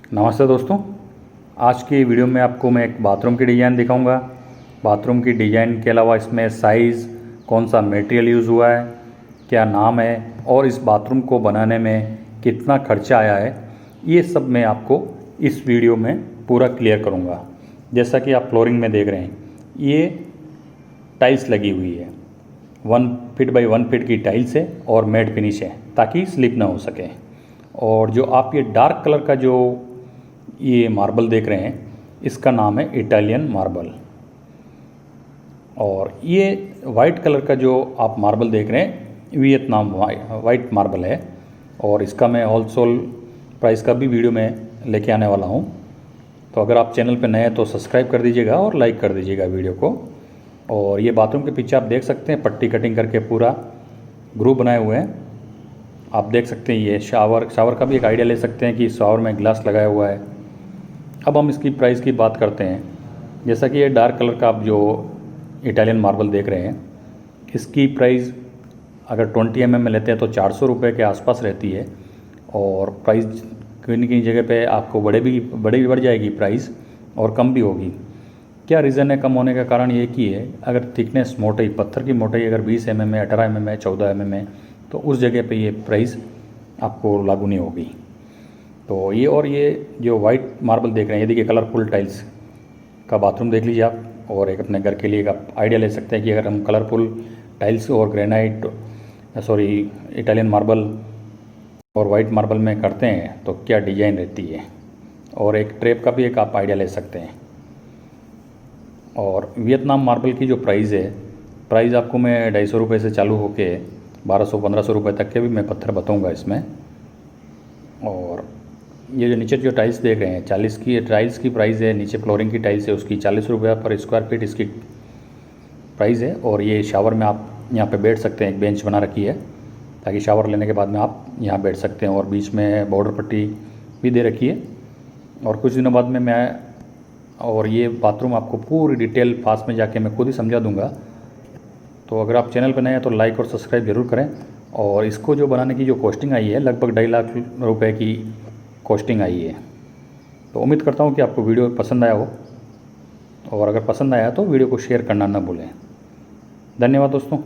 नमस्ते दोस्तों। आज की वीडियो में आपको मैं एक बाथरूम की डिज़ाइन दिखाऊंगा। बाथरूम की डिज़ाइन के अलावा इसमें साइज़, कौन सा मटेरियल यूज़ हुआ है, क्या नाम है और इस बाथरूम को बनाने में कितना खर्चा आया है, ये सब मैं आपको इस वीडियो में पूरा क्लियर करूँगा। जैसा कि आप फ्लोरिंग में देख रहे हैं, ये टाइल्स लगी हुई है। 1 फीट बाई 1 फीट की टाइल्स है और मैट फिनिश है ताकि स्लिप ना हो सके। और जो आप ये डार्क कलर का जो ये मार्बल देख रहे हैं, इसका नाम है इटालियन मार्बल। और ये वाइट कलर का जो आप मार्बल देख रहे हैं, वियतनाम वाइट मार्बल है। और इसका मैं होलसेल प्राइस का भी वीडियो में लेके आने वाला हूँ। तो अगर आप चैनल पर नए हैं तो सब्सक्राइब कर दीजिएगा और लाइक कर दीजिएगा वीडियो को। और ये बाथरूम के पीछे आप देख सकते हैं पट्टी कटिंग करके पूरा ग्रुप बनाए हुए हैं। आप देख सकते हैं ये शावर का भी एक आइडिया ले सकते हैं कि शावर में ग्लास लगाया हुआ है। अब हम इसकी प्राइस की बात करते हैं। जैसा कि ये डार्क कलर का आप जो इटालियन मार्बल देख रहे हैं, इसकी प्राइस अगर 20 mm में लेते हैं तो 400 रुपये के आसपास रहती है। और प्राइस कहीं कहीं जगह पे आपको बड़े भी बढ़ जाएगी प्राइस और कम भी होगी। क्या रीज़न है कम होने का? कारण ये कि है, अगर थिकनेस मोटाई, पत्थर की मोटाई अगर 20 mm है, 18 mm है, 14 mm है, तो उस जगह पे ये प्राइस आपको लागू नहीं होगी। तो ये और ये जो वाइट मार्बल देख रहे हैं, ये देखिए कलरफुल टाइल्स का बाथरूम देख लीजिए आप। और एक अपने घर के लिए आप आइडिया ले सकते हैं कि अगर हम कलरफुल टाइल्स और ग्रेनाइट इटालियन मार्बल और वाइट मार्बल में करते हैं तो क्या डिजाइन रहती है। और एक ट्रैप का भी एक आप आइडिया ले सकते हैं। और वियतनाम मार्बल की जो प्राइस आपको मैं 250 रुपये से चालू होके 1200-1500 रुपये तक के भी मैं पत्थर बताऊँगा इसमें। और ये जो नीचे जो टाइल्स देख रहे हैं, 40 की टाइल्स की प्राइस है। नीचे फ्लोरिंग की टाइल्स है, उसकी 40 रुपये पर स्क्वायर फीट इसकी प्राइस है। और ये शावर में आप यहाँ पे बैठ सकते हैं, एक बेंच बना रखी है ताकि शावर लेने के बाद में आप यहाँ बैठ सकते हैं। और बीच में बॉर्डर पट्टी भी दे रखी है। और कुछ दिनों बाद में और ये बाथरूम आपको पूरी डिटेल पास में जाके मैं खुद ही समझा दूँगा। तो अगर आप चैनल पर नए हैं तो लाइक और सब्सक्राइब ज़रूर करें। और इसको जो बनाने की जो कॉस्टिंग आई है, लगभग 2.5 लाख रुपए की कॉस्टिंग आई है। तो उम्मीद करता हूँ कि आपको वीडियो पसंद आया हो। और अगर पसंद आया तो वीडियो को शेयर करना ना भूलें। धन्यवाद दोस्तों।